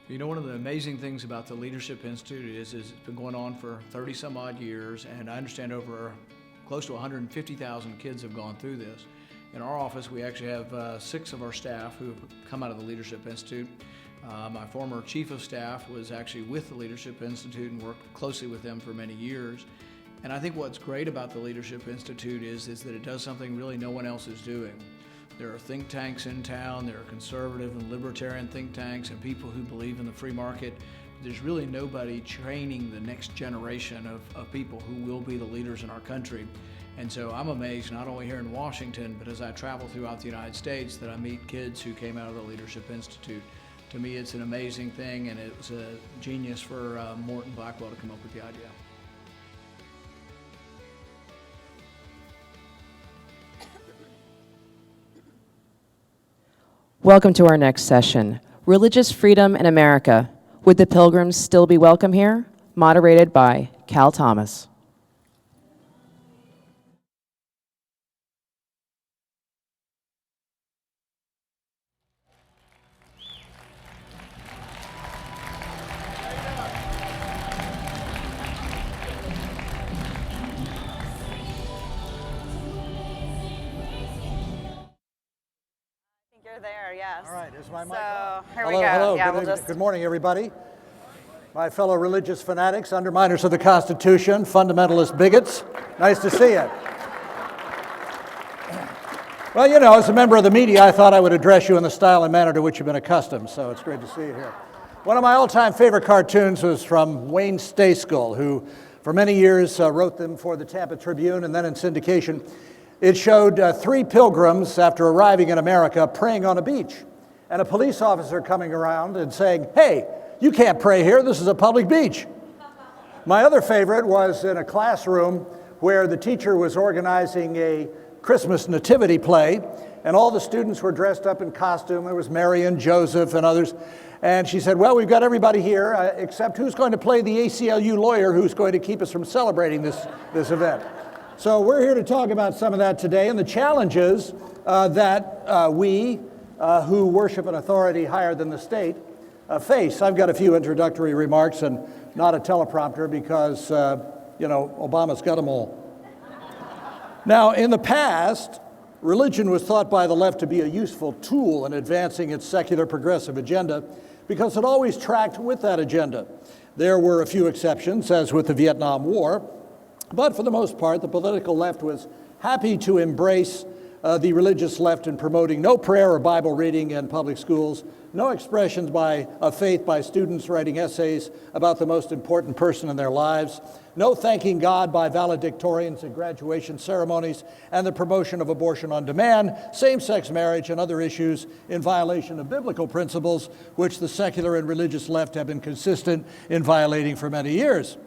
You know, one of the amazing things about the Leadership Institute is it's been going on for 30 some odd years, and I understand over close to 150,000 kids have gone through this. In our office, we actually have 6 of our staff who have come out of the Leadership Institute. My former chief of staff was actually with the Leadership Institute and worked closely with them for many years. And I think what's great about the Leadership Institute is that it does something really no one else is doing. There are think tanks in town, there are conservative and libertarian think tanks and people who believe in the free market. There's really nobody training the next generation of people who will be the leaders in our country. And so I'm amazed, not only here in Washington, but as I travel throughout the United States, that I meet kids who came out of the Leadership Institute. To me, it's an amazing thing, and it was a genius for Morton Blackwell to come up with the idea. Welcome to our next session, Religious Freedom in America. Would the Pilgrims still be welcome here? Moderated by Cal Thomas. There, yes. All right, is my mic so, on? Here we go. Hello, Yeah, good morning, everybody. My fellow religious fanatics, underminers of the Constitution, fundamentalist bigots, nice to see you. Well, you know, as a member of the media, I thought I would address you in the style and manner to which you've been accustomed, so it's great to see you here. One of my all-time favorite cartoons was from Wayne Stayskull, who for many years wrote them for the Tampa Tribune and then in syndication. It showed 3 pilgrims after arriving in America praying on a beach, and a police officer coming around and saying, "Hey, you can't pray here, this is a public beach." My other favorite was in a classroom where the teacher was organizing a Christmas nativity play, and all the students were dressed up in costume. There was Mary and Joseph and others, and she said, "Well, we've got everybody here, except who's going to play the ACLU lawyer who's going to keep us from celebrating this event?" So we're here to talk about some of that today and the challenges that we who worship an authority higher than the state face. I've got a few introductory remarks and not a teleprompter because, you know, Obama's got them all. Now, in the past, religion was thought by the left to be a useful tool in advancing its secular progressive agenda because it always tracked with that agenda. There were a few exceptions, as with the Vietnam War. But for the most part, the political left was happy to embrace the religious left in promoting no prayer or Bible reading in public schools, no expressions of faith by students writing essays about the most important person in their lives, no thanking God by valedictorians at graduation ceremonies, and the promotion of abortion on demand, same-sex marriage, and other issues in violation of biblical principles, which the secular and religious left have been consistent in violating for many years.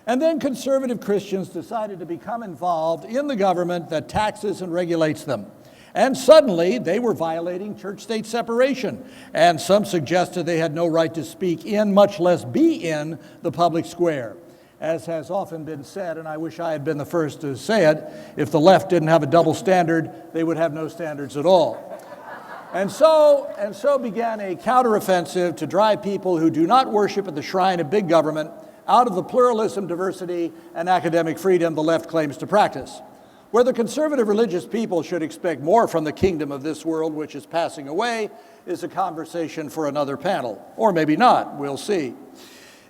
And then conservative Christians decided to become involved in the government that taxes and regulates them. And suddenly, they were violating church-state separation. And some suggested they had no right to speak in, much less be in, the public square. As has often been said, and I wish I had been the first to say it, if the left didn't have a double standard, they would have no standards at all. And so began a counteroffensive to drive people who do not worship at the shrine of big government out of the pluralism, diversity, and academic freedom the left claims to practice. Where the conservative religious people should expect more from the kingdom of this world, which is passing away, is a conversation for another panel. Or maybe not, we'll see.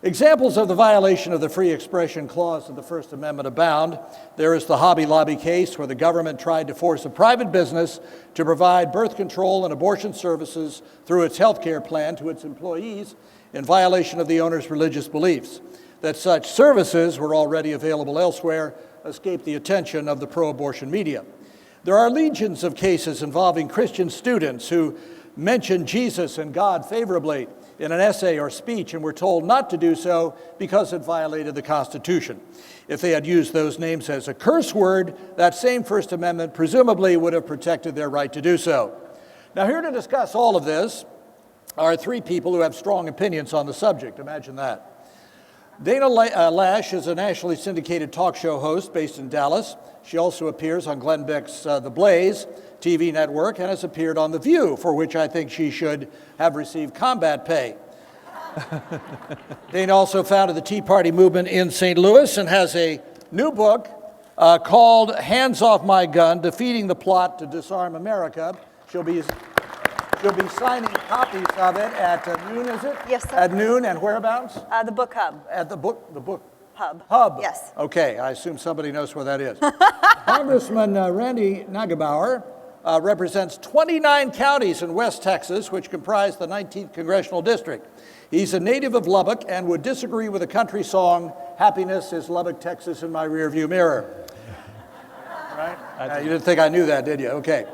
Examples of the violation of the free expression clause of the First Amendment abound. There is the Hobby Lobby case where the government tried to force a private business to provide birth control and abortion services through its health care plan to its employees in violation of the owner's religious beliefs. That such services were already available elsewhere escaped the attention of the pro-abortion media. There are legions of cases involving Christian students who mention Jesus and God favorably in an essay or speech and were told not to do so because it violated the Constitution. If they had used those names as a curse word, that same First Amendment presumably would have protected their right to do so. Now, here to discuss all of this are 3 people who have strong opinions on the subject. Imagine that. Dana Loesch is a nationally syndicated talk show host based in Dallas. She also appears on Glenn Beck's The Blaze TV network and has appeared on The View, for which I think she should have received combat pay. Dana also founded the Tea Party movement in St. Louis and has a new book called Hands Off My Gun, Defeating the Plot to Disarm America. She'll be signing copies of it at noon, is it? Yes, sir. At noon, and whereabouts? The book hub. At the book Hub. Yes. Okay, I assume somebody knows where that is. Congressman Randy Nagebauer represents 29 counties in West Texas, which comprise the 19th Congressional District. He's a native of Lubbock and would disagree with the country song, "Happiness is Lubbock, Texas in my rearview mirror." Right? You didn't think I knew that, did you? Okay.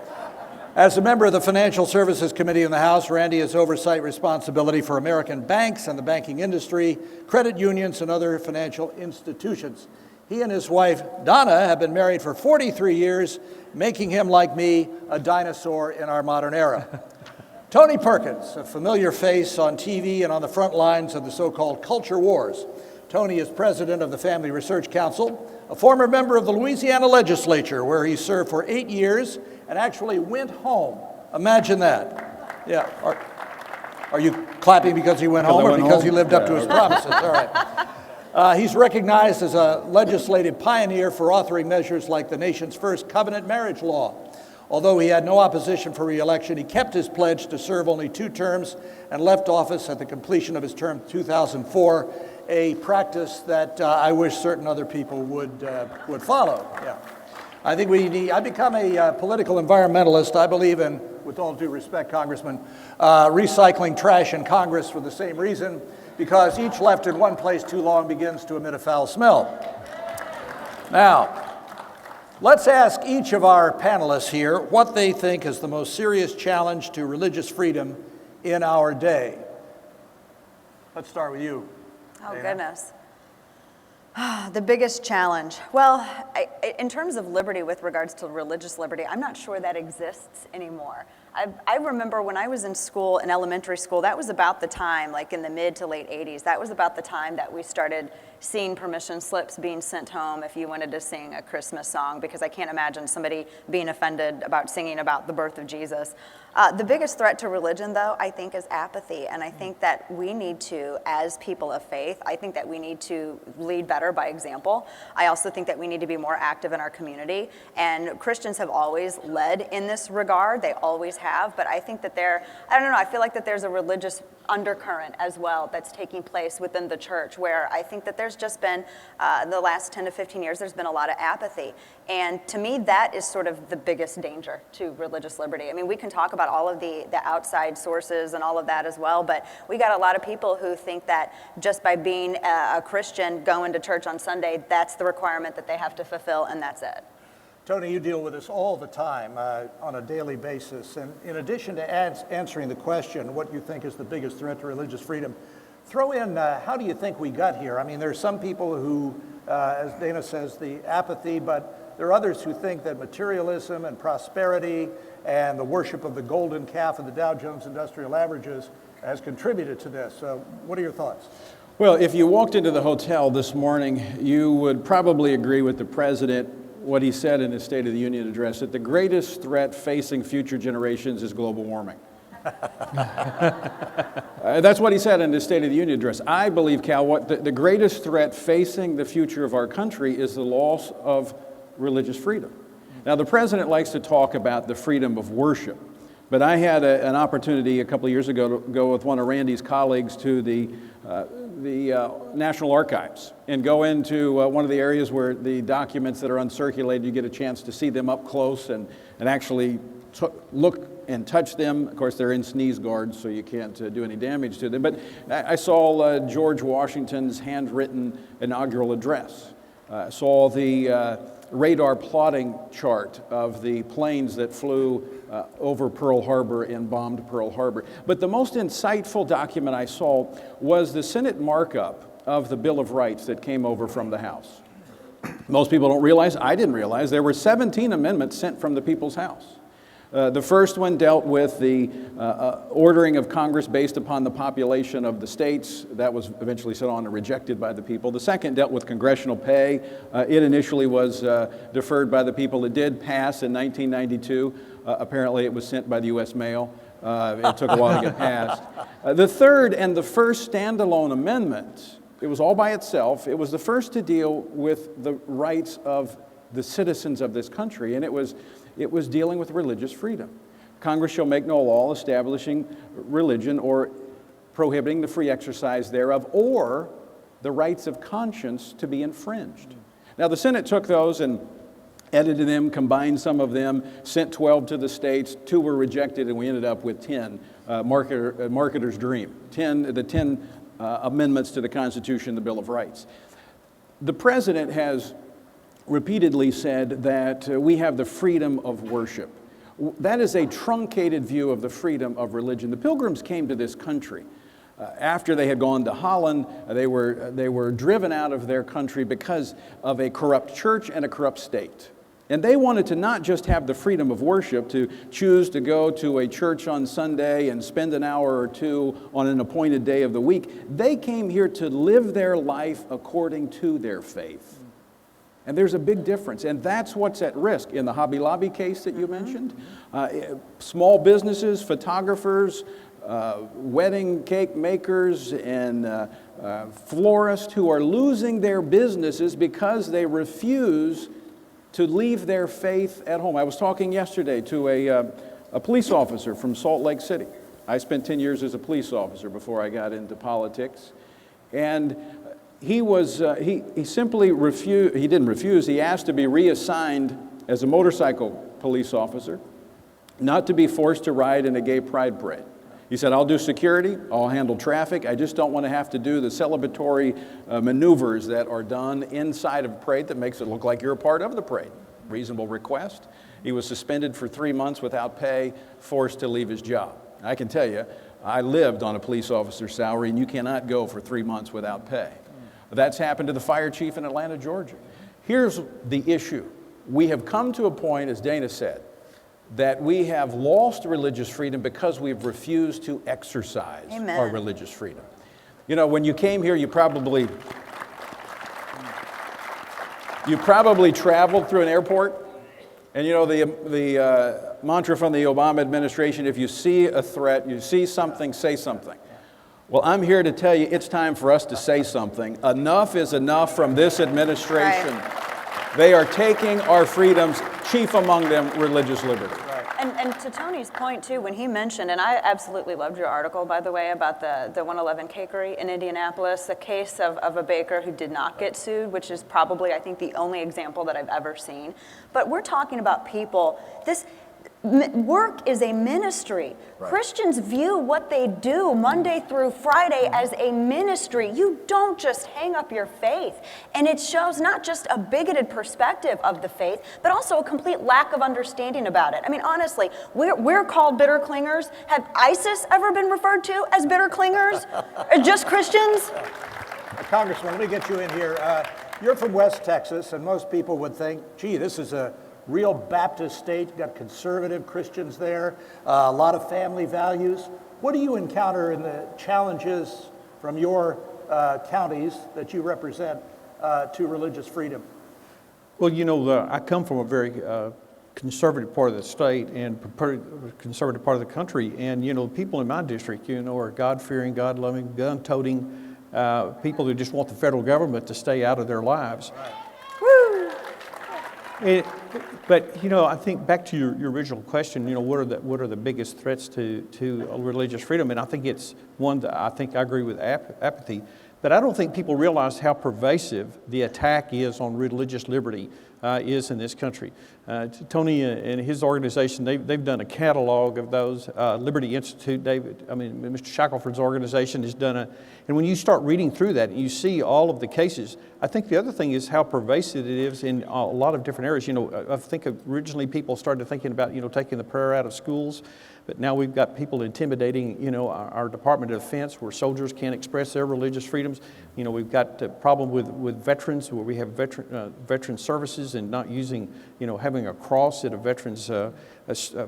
As a member of the Financial Services Committee in the House, Randy has oversight responsibility for American banks and the banking industry, credit unions, and other financial institutions. He and his wife, Donna, have been married for 43 years, making him, like me, a dinosaur in our modern era. Tony Perkins, a familiar face on TV and on the front lines of the so-called culture wars. Tony is president of the Family Research Council, a former member of the Louisiana legislature, where he served for 8 years and actually went home. Imagine that. Yeah. Are you clapping because he went home or because he lived up to his promises? All right. He's recognized as a legislative pioneer for authoring measures like the nation's first covenant marriage law. Although he had no opposition for re-election, he kept his pledge to serve only 2 terms and left office at the completion of his term in 2004, a practice that I wish certain other people would follow. Yeah. I think I become a political environmentalist. I believe in, with all due respect, Congressman, recycling trash in Congress for the same reason, because each left in one place too long begins to emit a foul smell. Now, let's ask each of our panelists here what they think is the most serious challenge to religious freedom in our day. Let's start with you. Oh, Dana. goodness. The biggest challenge. Well, in terms of liberty with regards to religious liberty, I'm not sure that exists anymore. I remember when I was in school, in elementary school, that was about the time, like in the mid to late 80s, that was about the time that we started seeing permission slips being sent home if you wanted to sing a Christmas song, because I can't imagine somebody being offended about singing about the birth of Jesus. The biggest threat to religion, though, I think, is apathy. And I think that we need to, as people of faith, I think that we need to lead better by example. I also think that we need to be more active in our community. And Christians have always led in this regard. They always have. But I think that I don't know, I feel like that there's a religious undercurrent as well that's taking place within the church, where I think that there's just been, the last 10 to 15 years, there's been a lot of apathy. And to me, that is sort of the biggest danger to religious liberty. I mean, we can talk about all of the outside sources and all of that as well, but we got a lot of people who think that just by being a Christian, going to church on Sunday, that's the requirement that they have to fulfill, and that's it. Tony, you deal with this all the time on a daily basis. And in addition to answering the question, what you think is the biggest threat to religious freedom, throw in how do you think we got here? I mean, there's some people who, as Dana says, the apathy, but there are others who think that materialism and prosperity and the worship of the golden calf of the Dow Jones Industrial Averages has contributed to this. What are your thoughts? Well, if you walked into the hotel this morning, you would probably agree with the president, what he said in his State of the Union address, that the greatest threat facing future generations is global warming. That's what he said in his State of the Union address. I believe, Cal, the greatest threat facing the future of our country is the loss of religious freedom. Now, the president likes to talk about the freedom of worship, but I had an opportunity a couple of years ago to go with one of Randy's colleagues to the National Archives and go into one of the areas where the documents that are uncirculated, you get a chance to see them up close and actually look and touch them. Of course, they're in sneeze guards, so you can't do any damage to them. But I saw George Washington's handwritten inaugural address. I saw the radar plotting chart of the planes that flew over Pearl Harbor and bombed Pearl Harbor. But the most insightful document I saw was the Senate markup of the Bill of Rights that came over from the House. Most people don't realize, I didn't realize, there were 17 amendments sent from the People's House. The first one dealt with the ordering of Congress based upon the population of the states. That was eventually set on and rejected by the people. The second dealt with congressional pay. It initially was deferred by the people. It did pass in 1992. Apparently it was sent by the U.S. mail. It took a while to get passed. The third and the first standalone amendment, it was all by itself. It was the first to deal with the rights of the citizens of this country, and it was dealing with religious freedom. Congress shall make no law establishing religion or prohibiting the free exercise thereof, or the rights of conscience to be infringed. Now, the Senate took those and edited them, combined some of them, sent 12 to the states, 2 were rejected, and we ended up with 10, marketer's dream, the 10 amendments to the Constitution, the Bill of Rights. The President has repeatedly said that we have the freedom of worship. That is a truncated view of the freedom of religion. The Pilgrims came to this country. After they had gone to Holland, they were driven out of their country because of a corrupt church and a corrupt state. And they wanted to not just have the freedom of worship, to choose to go to a church on Sunday and spend an hour or two on an appointed day of the week. They came here to live their life according to their faith. And there's a big difference, and that's what's at risk. In the Hobby Lobby case that you mentioned, small businesses, photographers, wedding cake makers, and florists who are losing their businesses because they refuse to leave their faith at home. I was talking yesterday to a police officer from Salt Lake City. I spent 10 years as a police officer before I got into politics, and he simply refused. He didn't refuse. He asked to be reassigned as a motorcycle police officer, not to be forced to ride in a gay pride parade. He said, "I'll do security, I'll handle traffic. I just don't want to have to do the celebratory maneuvers that are done inside of a parade that makes it look like you're a part of the parade." Reasonable request. He was suspended for 3 months without pay, forced to leave his job. I can tell you, I lived on a police officer's salary, and you cannot go for 3 months without pay. That's happened to the fire chief in Atlanta, Georgia. Here's the issue. We have come to a point, as Dana said, that we have lost religious freedom because we've refused to exercise Amen. our religious freedom. You know, when you came here, you probably traveled through an airport, and you know the mantra from the Obama administration, if you see a threat, you see something, say something. Well, I'm here to tell you it's time for us to say something. Enough is enough from this administration. Right. They are taking our freedoms, chief among them religious liberty. And to Tony's point, too, when he mentioned, and I absolutely loved your article, by the way, about the 111 Cakery in Indianapolis, the case of a baker who did not get sued, which is probably, I think, the only example that I've ever seen. But we're talking about people, work is a ministry. Right. Christians view what they do Monday through Friday as a ministry. You don't just hang up your faith. And it shows not just a bigoted perspective of the faith, but also a complete lack of understanding about it. I mean, honestly, we're called bitter clingers. Have ISIS ever been referred to as bitter clingers? Or just Christians? Congressman, let me get you in here. You're from West Texas, and most people would think, gee, this is a real Baptist state. You've got conservative Christians there, a lot of family values. What do you encounter in the challenges from your counties that you represent to religious freedom? Well, you know, I come from a very conservative part of the state and conservative part of the country, and you know, people in my district, you know, are God-fearing, God-loving, gun-toting people who just want the federal government to stay out of their lives. Woo! But you know, I think back to your original question. You know, what are the biggest threats to religious freedom? And I think it's one that I agree with apathy. But I don't think people realize how pervasive the attack is on religious liberty is in this country. Tony and his organization, they've done a catalog of those. Liberty Institute, Mr. Shackelford's organization has done and when you start reading through that and you see all of the cases, I think the other thing is how pervasive it is in a lot of different areas. You know, I think originally people started thinking about, you know, taking the prayer out of schools, but now we've got people intimidating, you know, our Department of Defense, where soldiers can't express their religious freedoms. You know, we've got a problem with veterans, where we have veteran services and not using, you know, having a cross at a veteran's a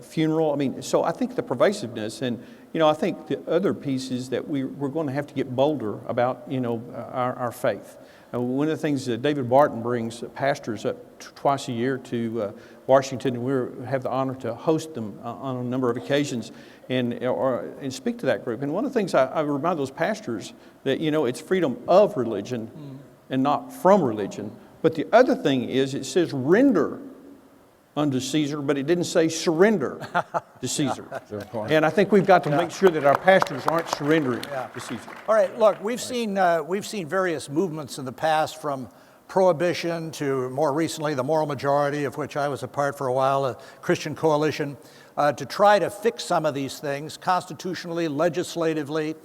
funeral. I mean, so I think the pervasiveness, and you know, I think the other piece is that we're going to have to get bolder about, you know, our faith. One of the things that David Barton brings pastors up twice a year to Washington, and we have the honor to host them on a number of occasions and speak to that group. And one of the things I remind those pastors that, it's freedom of religion and not from religion. But the other thing is it says render unto Caesar, but it didn't say surrender to Caesar. And I think we've got to make sure that our pastors aren't surrendering to Caesar. All right, look, we've seen various movements in the past, from prohibition to more recently the moral majority, of which I was a part for a while, a Christian coalition, to try to fix some of these things constitutionally, legislatively,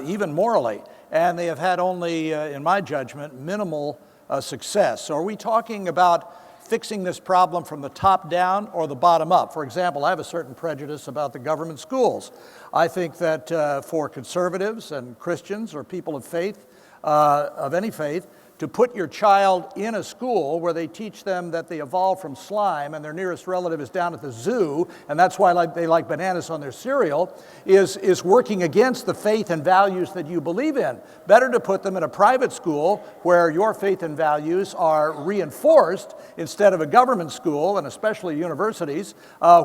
even morally. And they have had only, in my judgment, minimal success. So are we talking about fixing this problem from the top down or the bottom up? For example, I have a certain prejudice about the government schools. I think that for conservatives and Christians or people of faith, of any faith, to put your child in a school where they teach them that they evolved from slime and their nearest relative is down at the zoo, and that's why they like bananas on their cereal, is working against the faith and values that you believe in. Better to put them in a private school where your faith and values are reinforced instead of a government school, and especially universities,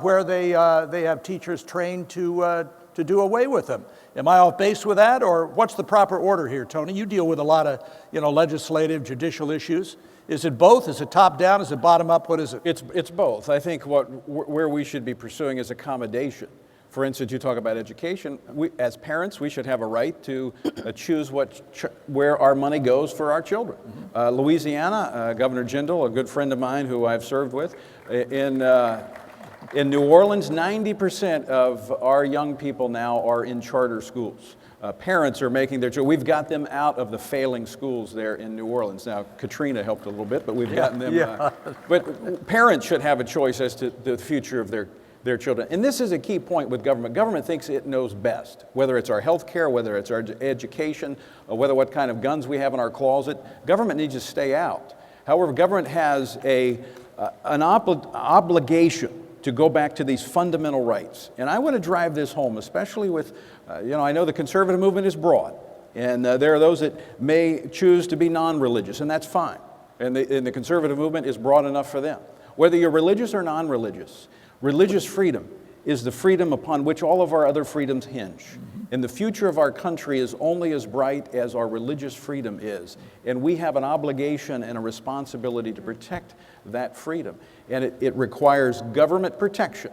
where they have teachers trained to do away with them. Am I off base with that, or what's the proper order here, Tony? You deal with a lot of, legislative, judicial issues. Is it both? Is it top down? Is it bottom up? What is it? It's both. I think where we should be pursuing is accommodation. For instance, you talk about education. As parents, we should have a right to choose where our money goes for our children. Louisiana, Governor Jindal, a good friend of mine who I've served with, in New Orleans, 90% of our young people now are in charter schools. Parents are making their choice. We've got them out of the failing schools there in New Orleans. Now, Katrina helped a little bit, but we've gotten them. But parents should have a choice as to the future of their children. And this is a key point with government. Government thinks it knows best, whether it's our health care, whether it's our education, or whether what kind of guns we have in our closet. Government needs to stay out. However, government has an obligation to go back to these fundamental rights. And I want to drive this home, especially with, I know the conservative movement is broad, and there are those that may choose to be non-religious, and that's fine. And the conservative movement is broad enough for them. Whether you're religious or non-religious, religious freedom is the freedom upon which all of our other freedoms hinge. And the future of our country is only as bright as our religious freedom is. And we have an obligation and a responsibility to protect that freedom. And it requires government protection,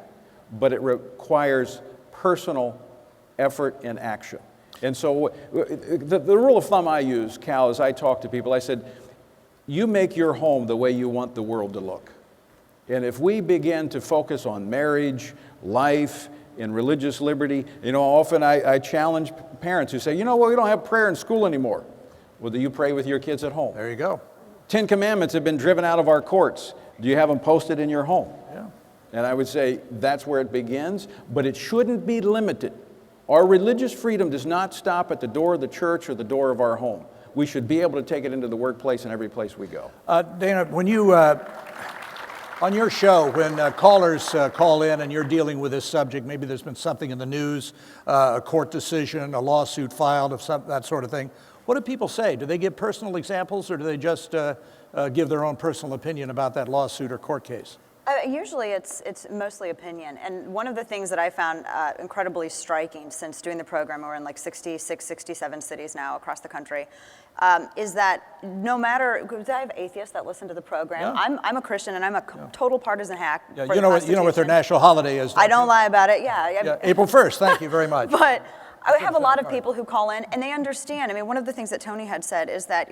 but it requires personal effort and action. And so the rule of thumb I use, Cal, as I talk to people, I said, you make your home the way you want the world to look. And if we begin to focus on marriage, life, and religious liberty, often I challenge parents who say, we don't have prayer in school anymore. Well, do you pray with your kids at home? There you go. 10 Commandments have been driven out of our courts. Do you have them posted in your home? Yeah. And I would say that's where it begins, but it shouldn't be limited. Our religious freedom does not stop at the door of the church or the door of our home. We should be able to take it into the workplace and every place we go. Dana, when you, on your show, when callers call in and you're dealing with this subject, maybe there's been something in the news, a court decision, a lawsuit filed, that sort of thing, what do people say? Do they give personal examples, or do they just give their own personal opinion about that lawsuit or court case? Usually it's mostly opinion. And one of the things that I found incredibly striking since doing the program, we're in like 66, 67 cities now across the country, is that no matter, because I have atheists that listen to the program. Yeah. I'm a Christian, and I'm a total partisan hack. Yeah, for you know what their national holiday is. I don't lie about it, yeah. April 1st, thank you very much. But I have a lot of people who call in, and they understand. I mean, one of the things that Tony had said is that,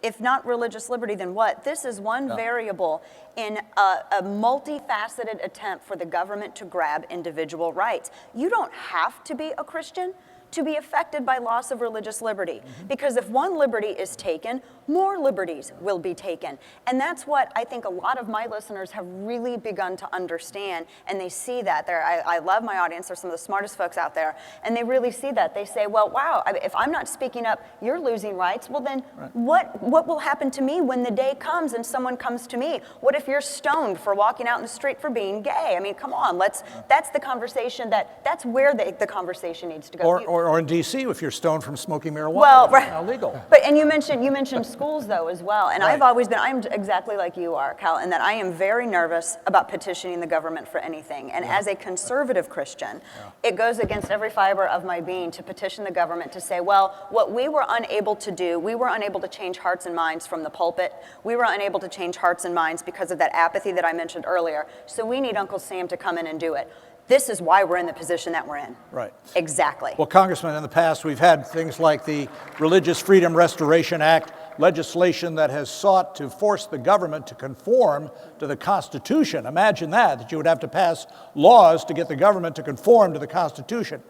if not religious liberty, then what? This is one variable in a multifaceted attempt for the government to grab individual rights. You don't have to be a Christian to be affected by loss of religious liberty. Because if one liberty is taken, more liberties will be taken. And that's what I think a lot of my listeners have really begun to understand, and they see that. I love my audience. They're some of the smartest folks out there, and they really see that. They say, well, wow, if I'm not speaking up, you're losing rights. Well, then what will happen to me when the day comes and someone comes to me? What if you're stoned for walking out in the street for being gay? I mean, come on, that's the conversation that's where the conversation needs to go. or in D.C., if you're stoned from smoking marijuana, Well, it's right. now legal. But, and you mentioned schools though as well, and Right. I'm exactly like you are, Cal, in that I am very nervous about petitioning the government for anything. And as a conservative Christian, it goes against every fiber of my being to petition the government to say, well, what we were unable to do, we were unable to change hearts and minds from the pulpit. We were unable to change hearts and minds because of that apathy that I mentioned earlier. So we need Uncle Sam to come in and do it. This is why we're in the position that we're in. Right. Exactly. Well, Congressman, in the past, we've had things like the Religious Freedom Restoration Act, legislation that has sought to force the government to conform to the Constitution. Imagine that you would have to pass laws to get the government to conform to the Constitution.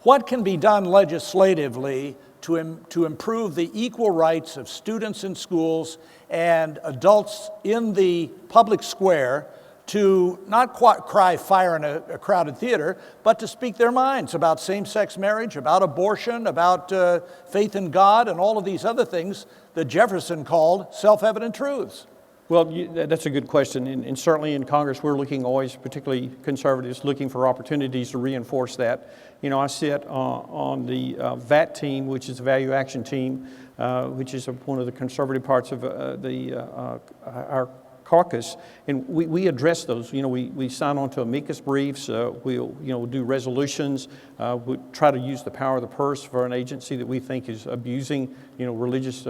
What can be done legislatively to improve the equal rights of students in schools and adults in the public square to not cry fire in a crowded theater, but to speak their minds about same-sex marriage, about abortion, about faith in God, and all of these other things that Jefferson called self-evident truths? Well, that's a good question, and certainly in Congress, we're looking always, particularly conservatives, looking for opportunities to reinforce that. You know, I sit on the VAT team, which is a value action team, which is one of the conservative parts of our caucus, and we address those. You know, we sign on to amicus briefs. We'll do resolutions. We try to use the power of the purse for an agency that we think is abusing, religious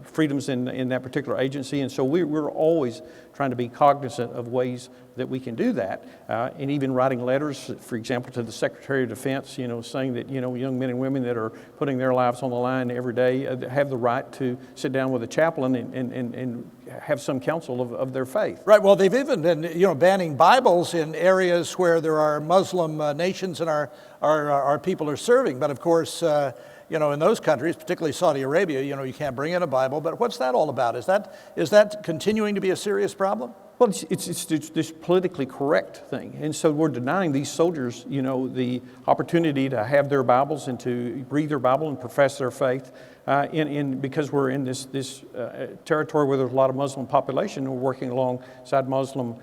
freedoms in that particular agency. And so we're always trying to be cognizant of ways that we can do that, and even writing letters, for example, to the Secretary of Defense, saying that young men and women that are putting their lives on the line every day have the right to sit down with a chaplain and have some counsel of their faith. Right. Well, they've even been, banning Bibles in areas where there are Muslim nations and our people are serving. But of course, in those countries, particularly Saudi Arabia, you can't bring in a Bible. But what's that all about? Is that continuing to be a serious problem? Well, it's this politically correct thing. And so we're denying these soldiers, the opportunity to have their Bibles and to read their Bible and profess their faith. Because we're in this territory where there's a lot of Muslim population, we're working alongside Muslim,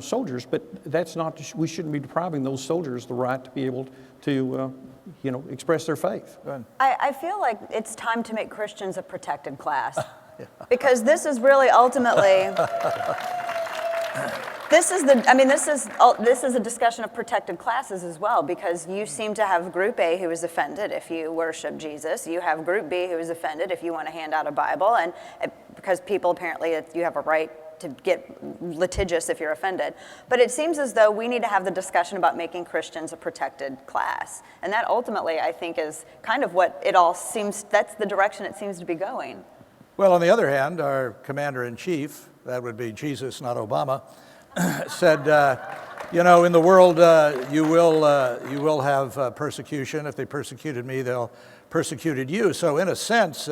soldiers. But that's not. We shouldn't be depriving those soldiers the right to be able to, express their faith. I feel like it's time to make Christians a protected class, because this is really ultimately. This is a discussion of protected classes as well, because you seem to have Group A who is offended if you worship Jesus. You have Group B who is offended if you want to hand out a Bible, and because people apparently you have a right to get litigious if you're offended. But it seems as though we need to have the discussion about making Christians a protected class, and that ultimately I think is kind of what it all seems. That's the direction it seems to be going. Well, on the other hand, our commander-in-chief, that would be Jesus, not Obama, said, in the world you will have persecution. If they persecuted me, they'll persecuted you. So in a sense,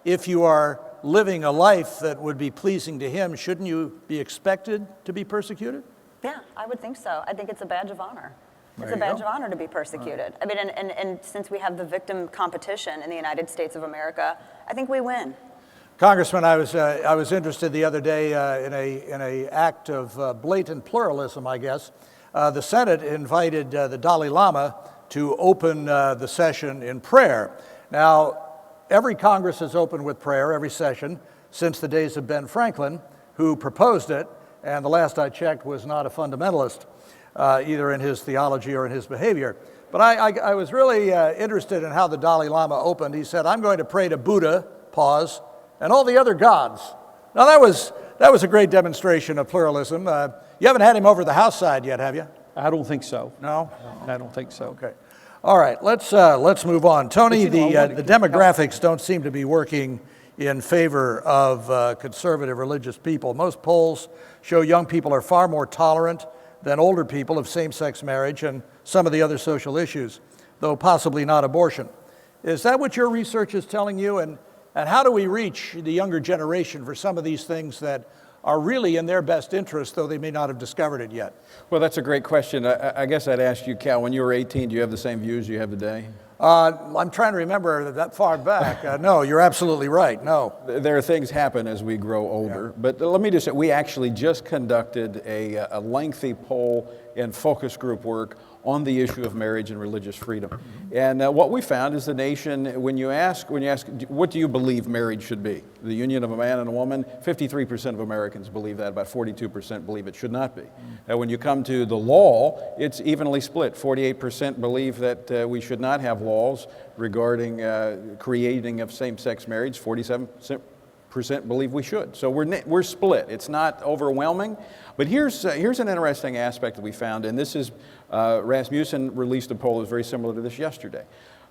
if you are living a life that would be pleasing to him, shouldn't you be expected to be persecuted? Yeah, I would think so. I think it's a badge of honor. It's There a you badge go. of honor to be persecuted. I mean, and since we have the victim competition in the United States of America, I think we win. Congressman, I was interested the other day in a act of blatant pluralism, I guess. The Senate invited the Dalai Lama to open the session in prayer. Now, every Congress has opened with prayer every session since the days of Ben Franklin, who proposed it, and the last I checked was not a fundamentalist, either in his theology or in his behavior. But I was really interested in how the Dalai Lama opened. He said, "I'm going to pray to Buddha," pause, "and all the other gods." Now that was a great demonstration of pluralism. You haven't had him over the House side yet, have you? I don't think so. No? I don't think so. Okay. All right, let's move on. Tony, But, I wanna the demographics don't seem to be working in favor of conservative religious people. Most polls show young people are far more tolerant than older people of same-sex marriage and some of the other social issues, though possibly not abortion. Is that what your research is telling you? And how do we reach the younger generation for some of these things that are really in their best interest, though they may not have discovered it yet? Well, that's a great question. I guess I'd ask you, Cal, when you were 18, do you have the same views you have today? I'm trying to remember that far back. No, you're absolutely right, no. There are things happen as we grow older. But let me just say, we actually just conducted a lengthy poll and focus group work on the issue of marriage and religious freedom. And what we found is the nation, when you ask, what do you believe marriage should be? The union of a man and a woman, 53% of Americans believe that, about 42% believe it should not be. Now, when you come to the law, it's evenly split. 48% believe that we should not have laws regarding creating of same-sex marriage, 47% believe we should. So we're split. It's not overwhelming. But here's an interesting aspect that we found, and this is, Rasmussen released a poll that was very similar to this yesterday.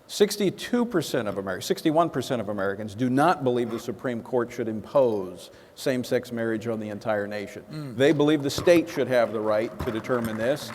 61% of Americans do not believe the Supreme Court should impose same-sex marriage on the entire nation. They believe the state should have the right to determine this.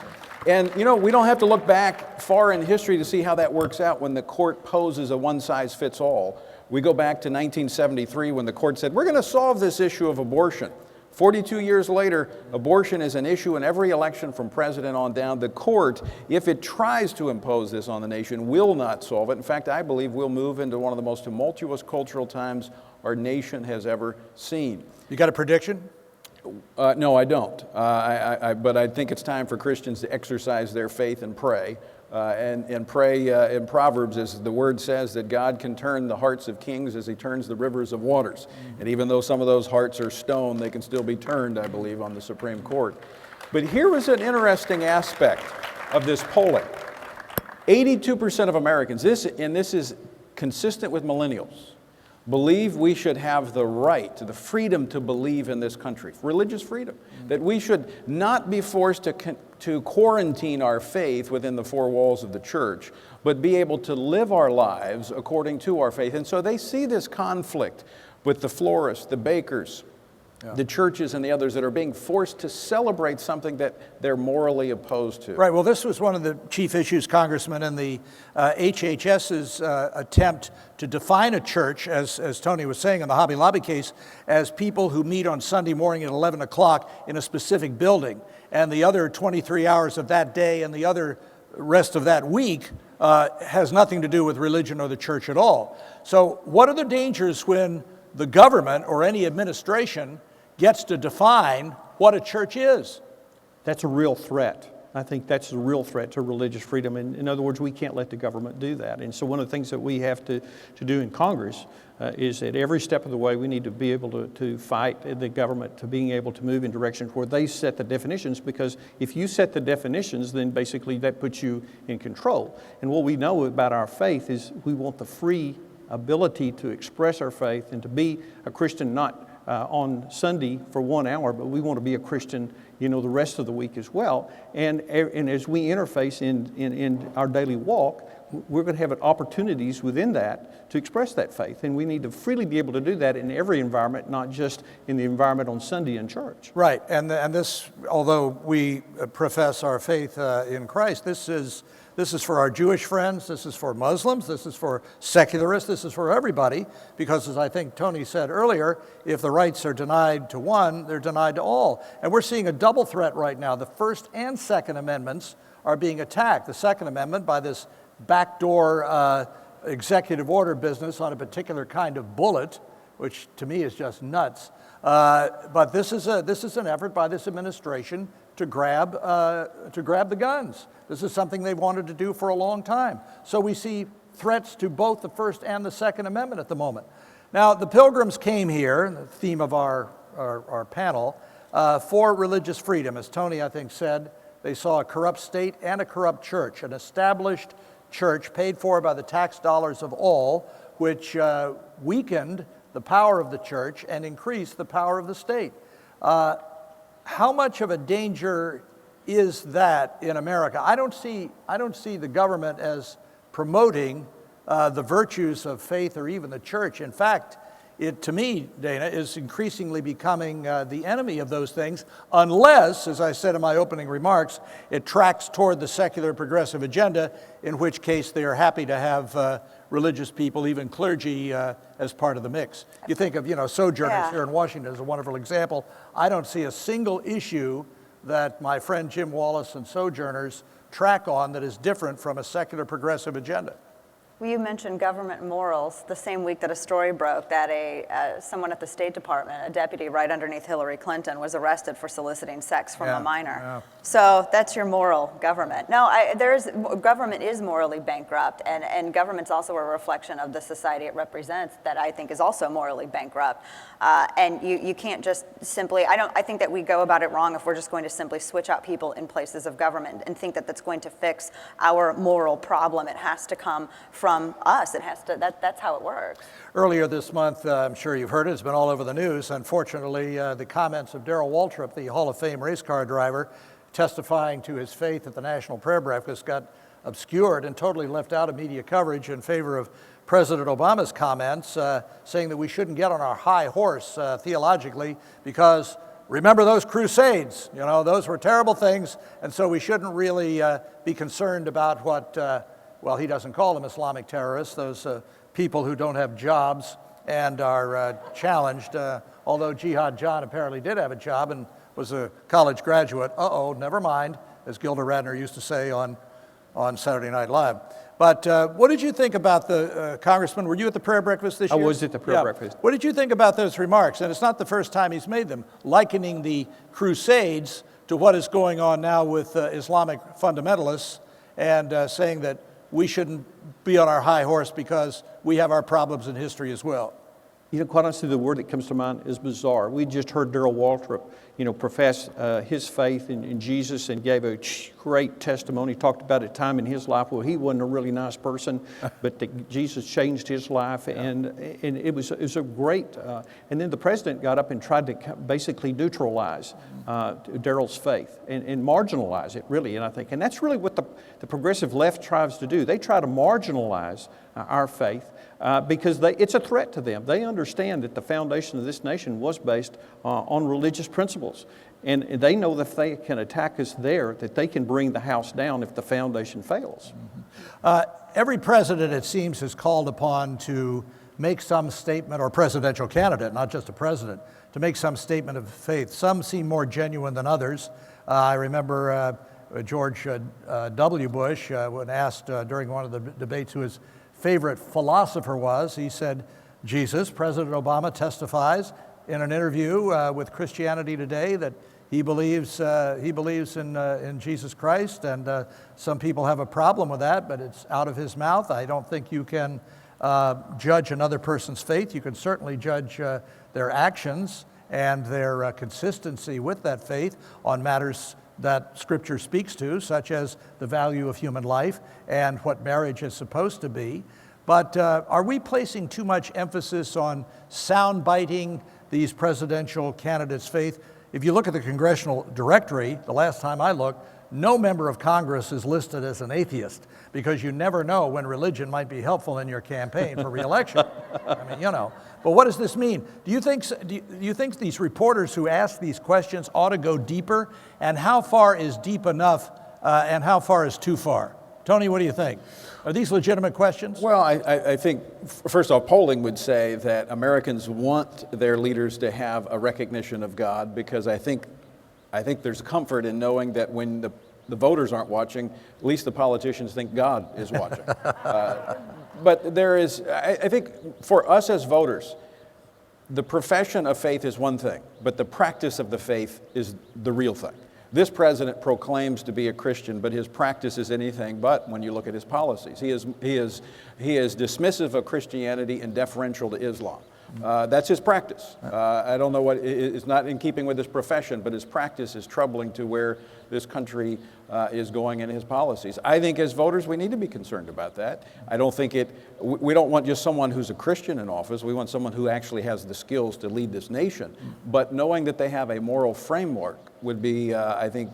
And you know, we don't have to look back far in history to see how that works out when the court poses a one-size-fits-all. We go back to 1973 when the court said, we're going to solve this issue of abortion. 42 years later, abortion is an issue in every election from president on down. The court, if it tries to impose this on the nation, will not solve it. In fact, I believe we'll move into one of the most tumultuous cultural times our nation has ever seen. You got a prediction? No, I don't. But I think it's time for Christians to exercise their faith and pray. And pray in Proverbs, as the word says, that God can turn the hearts of kings as he turns the rivers of waters. And even though some of those hearts are stone, they can still be turned, I believe, on the Supreme Court. But here was an interesting aspect of this polling. 82% of Americans, this is consistent with millennials, believe we should have the right, the freedom to believe in this country, religious freedom, that we should not be forced to quarantine our faith within the four walls of the church, but be able to live our lives according to our faith. And so they see this conflict with the florists, the bakers, the churches and the others that are being forced to celebrate something that they're morally opposed to. Right. Well, this was one of the chief issues, Congressman, in the HHS's attempt to define a church, as Tony was saying in the Hobby Lobby case, as people who meet on Sunday morning at 11 o'clock in a specific building. And the other 23 hours of that day and the other rest of that week has nothing to do with religion or the church at all. So what are the dangers when the government or any administration gets to define what a church is? That's a real threat. I think that's a real threat to religious freedom. And in other words, we can't let the government do that. And so one of the things that we have to do in Congress is at every step of the way, we need to be able to fight the government to being able to move in directions where they set the definitions, because if you set the definitions, then basically that puts you in control. And what we know about our faith is we want the free ability to express our faith and to be a Christian, not on Sunday for 1 hour, but we want to be a Christian, the rest of the week as well. And as we interface in our daily walk, we're going to have opportunities within that to express that faith. And we need to freely be able to do that in every environment, not just in the environment on Sunday in church. Right. And this, although we profess our faith in Christ, this is for our Jewish friends, this is for Muslims, this is for secularists, this is for everybody, because as I think Tony said earlier, if the rights are denied to one, they're denied to all. And we're seeing a double threat right now. The First and Second Amendments are being attacked. The Second Amendment by this backdoor executive order business on a particular kind of bullet, which to me is just nuts. But this is an effort by this administration to grab the guns. This is something they've wanted to do for a long time. So we see threats to both the First and the Second Amendment at the moment. Now, the Pilgrims came here, the theme of our panel, for religious freedom. As Tony, I think, said, they saw a corrupt state and a corrupt church, an established church paid for by the tax dollars of all, which weakened the power of the church and increased the power of the state. How much of a danger is that in America? I don't see the government as promoting the virtues of faith or even the church. In fact, it, to me, Dana, is increasingly becoming the enemy of those things, unless, as I said in my opening remarks, it tracks toward the secular progressive agenda, in which case they are happy to have religious people, even clergy, as part of the mix. You think of, Sojourners here in Washington as a wonderful example. I don't see a single issue that my friend Jim Wallis and Sojourners track on that is different from a secular progressive agenda. Well, you mentioned government morals the same week that a story broke that someone at the State Department, a deputy right underneath Hillary Clinton, was arrested for soliciting sex from a minor. So that's your moral government. No, government is morally bankrupt, and government's also a reflection of the society it represents that I think is also morally bankrupt. And you can't just simply, I think that we go about it wrong if we're just going to simply switch out people in places of government and think that that's going to fix our moral problem. It has to come from us. That's how it works. Earlier this month, I'm sure you've heard it, it's been all over the news. Unfortunately, the comments of Darrell Waltrip, the Hall of Fame race car driver, testifying to his faith at the National Prayer Breakfast, got obscured and totally left out of media coverage in favor of President Obama's comments, saying that we shouldn't get on our high horse theologically because remember those crusades, those were terrible things, and so we shouldn't really be concerned about what, well, he doesn't call them Islamic terrorists, those people who don't have jobs and are challenged, although Jihad John apparently did have a job and was a college graduate. Never mind, as Gilda Radner used to say on Saturday Night Live. But what did you think about the, Congressman, were you at the prayer breakfast this year? I was at the prayer breakfast. What did you think about those remarks? And it's not the first time he's made them, likening the Crusades to what is going on now with Islamic fundamentalists and saying that we shouldn't be on our high horse because we have our problems in history as well. Quite honestly, the word that comes to mind is bizarre. We just heard Darrell Waltrip, profess his faith in Jesus and gave a great testimony. He talked about a time in his life where he wasn't a really nice person, but that Jesus changed his life, and it was a great. And then the president got up and tried to basically neutralize Darrell's faith and marginalize it, really. And I think, and that's really what the progressive left tries to do. They try to marginalize our faith. Because it's a threat to them. They understand that the foundation of this nation was based on religious principles. And they know that if they can attack us there, that they can bring the house down if the foundation fails. Every president, it seems, is called upon to make some statement, or presidential candidate, not just a president, to make some statement of faith. Some seem more genuine than others. I remember George W. Bush, when asked during one of the debates who his favorite philosopher was, he said, Jesus. President Obama testifies in an interview with Christianity Today that he believes in Jesus Christ, and some people have a problem with that, but it's out of his mouth. I don't think you can judge another person's faith. You can certainly judge their actions and their consistency with that faith on matters that Scripture speaks to, such as the value of human life and what marriage is supposed to be. But are we placing too much emphasis on sound-biting these presidential candidates' faith? If you look at the congressional directory, the last time I looked, no member of Congress is listed as an atheist, because you never know when religion might be helpful in your campaign for re-election. I mean, But what does this mean? Do you think these reporters who ask these questions ought to go deeper? And how far is deep enough, and how far is too far? Tony, what do you think? Are these legitimate questions? Well, I think, first off, polling would say that Americans want their leaders to have a recognition of God, because I think there's comfort in knowing that when the voters aren't watching, at least the politicians think God is watching. But there is, I think for us as voters, the profession of faith is one thing, but the practice of the faith is the real thing. This president proclaims to be a Christian, but his practice is anything but when you look at his policies. He is dismissive of Christianity and deferential to Islam. That's his practice. I don't know what, it's not in keeping with his profession, but his practice is troubling to where this country is going in his policies. I think as voters, we need to be concerned about that. I don't think we don't want just someone who's a Christian in office. We want someone who actually has the skills to lead this nation. But knowing that they have a moral framework would be, I think,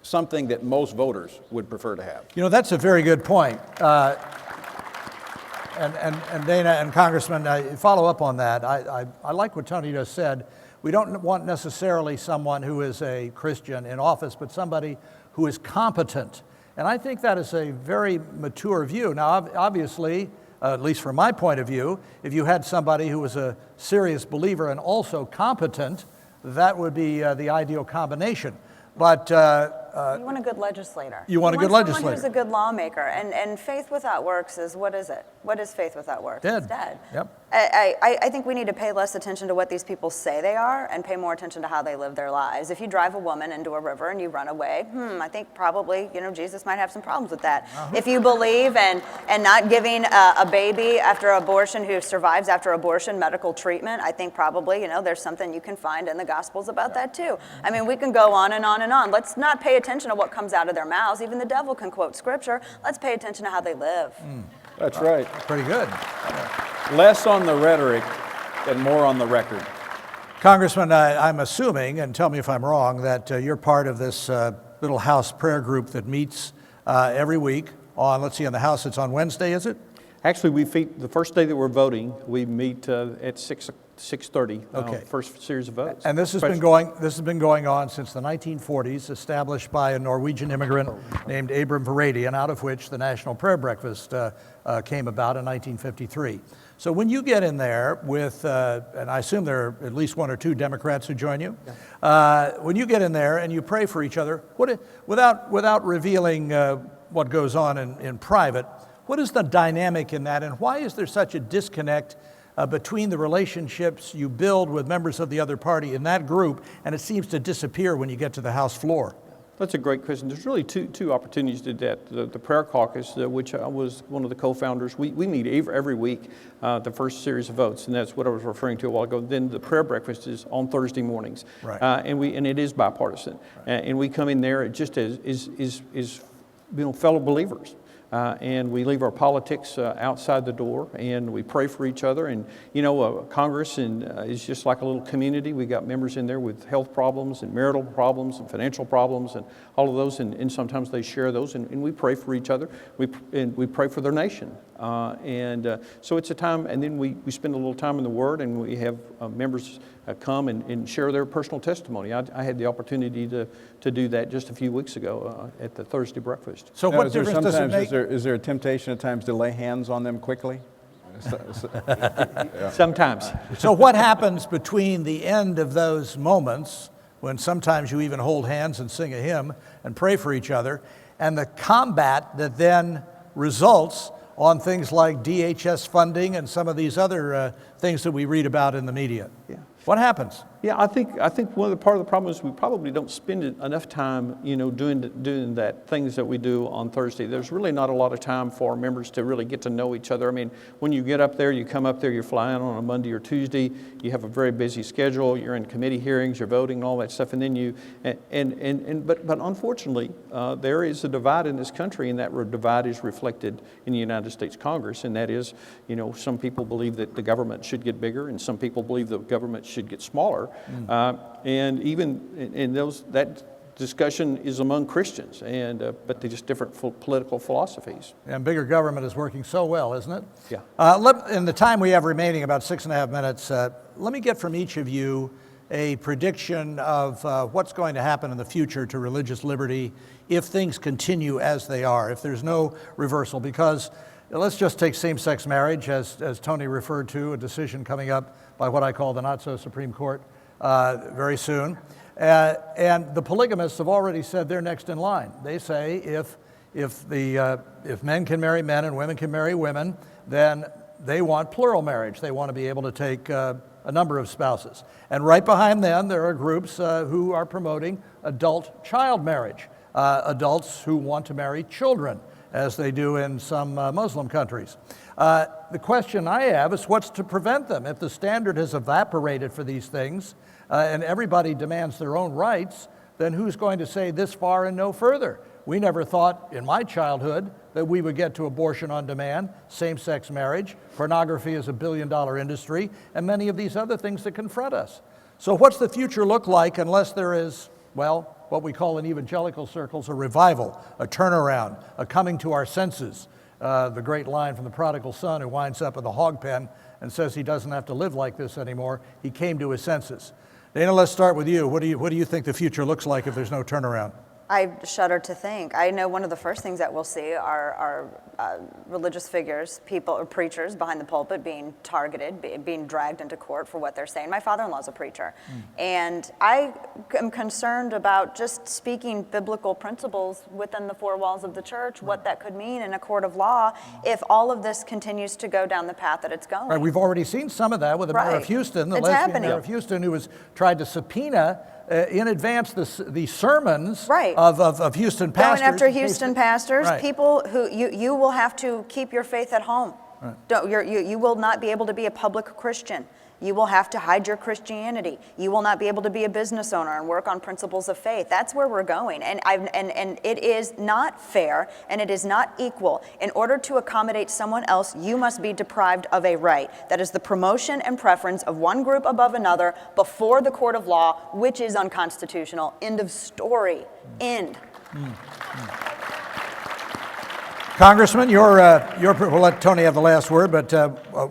something that most voters would prefer to have. That's a very good point. And Dana and Congressman, follow up on that. I like what Tony just said. We don't want necessarily someone who is a Christian in office, but somebody who is competent. And I think that is a very mature view. Now, obviously, at least from my point of view, if you had somebody who was a serious believer and also competent, that would be the ideal combination. But You want a good legislator. You want a good someone legislator. who's a good lawmaker. And faith without works is, what is it? What is faith without works? Dead. It's dead. Yep. I think we need to pay less attention to what these people say they are and pay more attention to how they live their lives. If you drive a woman into a river and you run away, I think probably, Jesus might have some problems with that. If you believe and not giving a baby after abortion who survives after abortion medical treatment, I think probably, there's something you can find in the Gospels about that too. I mean, we can go on and on and on. Let's not pay attention to what comes out of their mouths. Even the devil can quote scripture. Let's pay attention to how they live. That's right. Pretty good. Less on the rhetoric and more on the record. Congressman, I'm assuming, and tell me if I'm wrong, that you're part of this little House prayer group that meets every week on, let's see, in the House, it's on Wednesday, is it? Actually, the first day that we're voting, we meet at 6:30. Okay. First series of votes. And this has been going on since the 1940s, established by a Norwegian immigrant named Abram Varadian, out of which the National Prayer Breakfast came about in 1953. So when you get in there with, and I assume there are at least one or two Democrats who join you, when you get in there and you pray for each other, without revealing what goes on in private, what is the dynamic in that, and why is there such a disconnect between the relationships you build with members of the other party in that group, and it seems to disappear when you get to the House floor? That's a great question. There's really two opportunities to do that. The Prayer Caucus, which I was one of the co-founders, we meet every week, the first series of votes, and that's what I was referring to a while ago. Then the Prayer Breakfast is on Thursday mornings, right. And it is bipartisan. Right. And we come in there just as fellow believers. And we leave our politics outside the door, and we pray for each other. And Congress is just like a little community. We got members in there with health problems and marital problems and financial problems and all of those. And sometimes they share those, and we pray for each other. We pray for their nation. So it's a time, and then we spend a little time in the Word, and we have members come and share their personal testimony. I had the opportunity to do that just a few weeks ago at the Thursday breakfast. So what difference does it make? Is there a temptation at times to lay hands on them quickly? Sometimes. So what happens between the end of those moments, when sometimes you even hold hands and sing a hymn and pray for each other, and the combat that then results on things like DHS funding and some of these other things that we read about in the media? Yeah. What happens? Yeah, I think part of the problem is we probably don't spend enough time, doing that things that we do on Thursday. There's really not a lot of time for members to really get to know each other. I mean, when you get up there, you come up there, you're flying on a Monday or Tuesday, you have a very busy schedule, you're in committee hearings, you're voting and all that stuff, and then but unfortunately, there is a divide in this country, and that divide is reflected in the United States Congress, and that is, some people believe that the government should get bigger, and some people believe the government should get smaller. And even in that discussion is among Christians, but they're just different political philosophies. And bigger government is working so well, isn't it? Yeah. In the time we have remaining, about 6.5 minutes, let me get from each of you a prediction of what's going to happen in the future to religious liberty if things continue as they are, if there's no reversal. Because let's just take same-sex marriage, as Tony referred to, a decision coming up by what I call the not-so-Supreme Court very soon. And the polygamists have already said they're next in line. They say if men can marry men and women can marry women, then they want plural marriage. They want to be able to take a number of spouses. And right behind them, there are groups who are promoting adult child marriage, adults who want to marry children, as they do in some Muslim countries. The question I have is what's to prevent them? If the standard has evaporated for these things and everybody demands their own rights, then who's going to say this far and no further? We never thought in my childhood that we would get to abortion on demand, same-sex marriage, pornography is $1 billion industry, and many of these other things that confront us. So what's the future look like unless there is, well, what we call in evangelical circles a revival, a turnaround, a coming to our senses? The great line from the prodigal son who winds up in the hog pen and says he doesn't have to live like this anymore. He came to his senses. Dana, let's start with you. What do you think the future looks like if there's no turnaround? I shudder to think. I know one of the first things that we'll see are religious figures, people or preachers behind the pulpit being targeted, being dragged into court for what they're saying. My father-in-law's a preacher. And I am concerned about just speaking biblical principles within the four walls of the church, what that could mean in a court of law if all of this continues to go down the path that it's going. Right, we've already seen some of that with the mayor of Right. Houston, the It's lesbian happening. mayor of Houston, who was tried to subpoena in advance the sermons Right. of Houston pastors. Going after in case Houston they- pastors, Right. people who you will have to keep your faith at home. You will not be able to be a public Christian. You will have to hide your Christianity. You will not be able to be a business owner and work on principles of faith. That's where we're going. And it is not fair and it is not equal. In order to accommodate someone else, you must be deprived of a right. That is the promotion and preference of one group above another before the court of law, which is unconstitutional. End of story. End. Congressman, we'll let Tony have the last word, but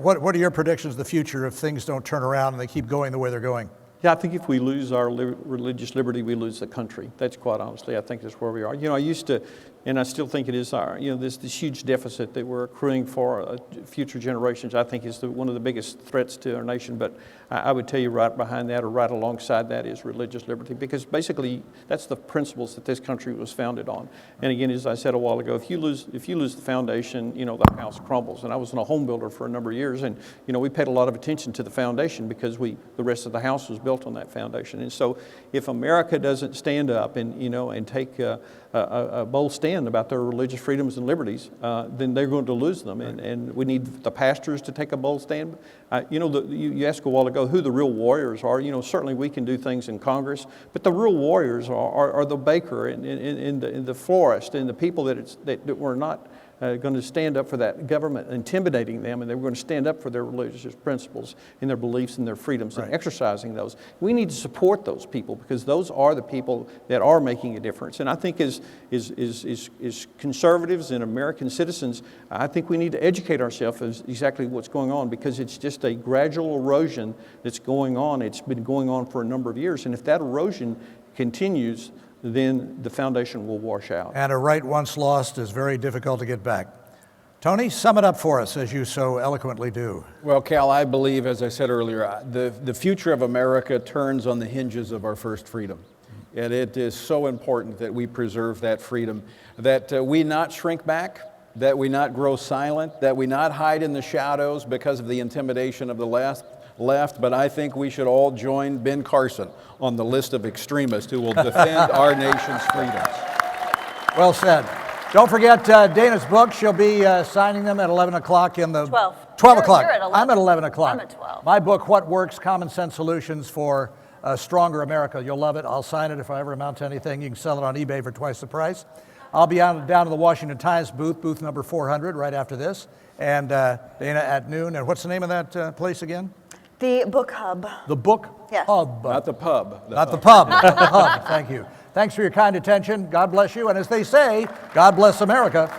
what are your predictions of the future if things don't turn around and they keep going the way they're going? Yeah, I think if we lose our religious liberty, we lose the country. That's quite honestly, I think that's where we are. I used to, and I still think it is this huge deficit that we're accruing for future generations, I think is one of the biggest threats to our nation. But I would tell you right behind that or right alongside that is religious liberty, because basically that's the principles that this country was founded on. And again, as I said a while ago, if you lose the foundation, the house crumbles. And I was a home builder for a number of years, and we paid a lot of attention to the foundation because the rest of the house was built on that foundation. And so if America doesn't stand up and take a bold stand about their religious freedoms and liberties, then they're going to lose them. And we need the pastors to take a bold stand. You asked a while ago who the real warriors are. Certainly we can do things in Congress, but the real warriors are the baker and the florist and the people that were not going to stand up for that government intimidating them, and they were going to stand up for their religious principles and their beliefs and their freedoms and exercising those. We need to support those people because those are the people that are making a difference. And I think as conservatives and American citizens, I think we need to educate ourselves as exactly what's going on, because it's just a gradual erosion that's going on. It's been going on for a number of years, and if that erosion continues, then the foundation will wash out. And a right once lost is very difficult to get back. Tony, sum it up for us, as you so eloquently do. Well, Cal, I believe, as I said earlier, the future of America turns on the hinges of our first freedom. And it is so important that we preserve that freedom, that we not shrink back, that we not grow silent, that we not hide in the shadows because of the intimidation of the left, but I think we should all join Ben Carson on the list of extremists who will defend our nation's freedoms. Well said. Don't forget Dana's book. She'll be signing them at 11 o'clock in the... 12. 12 o'clock. You're at 11. I'm at 11 o'clock. I'm at 12. My book, What Works? Common Sense Solutions for a Stronger America. You'll love it. I'll sign it if I ever amount to anything. You can sell it on eBay for twice the price. I'll be down to the Washington Times booth number 400, right after this. And Dana at noon. And what's the name of that place again? The Book Hub. The Book Yes. Hub. Not the pub. Not the pub. The hub. Thank you. Thanks for your kind attention. God bless you. And as they say, God bless America.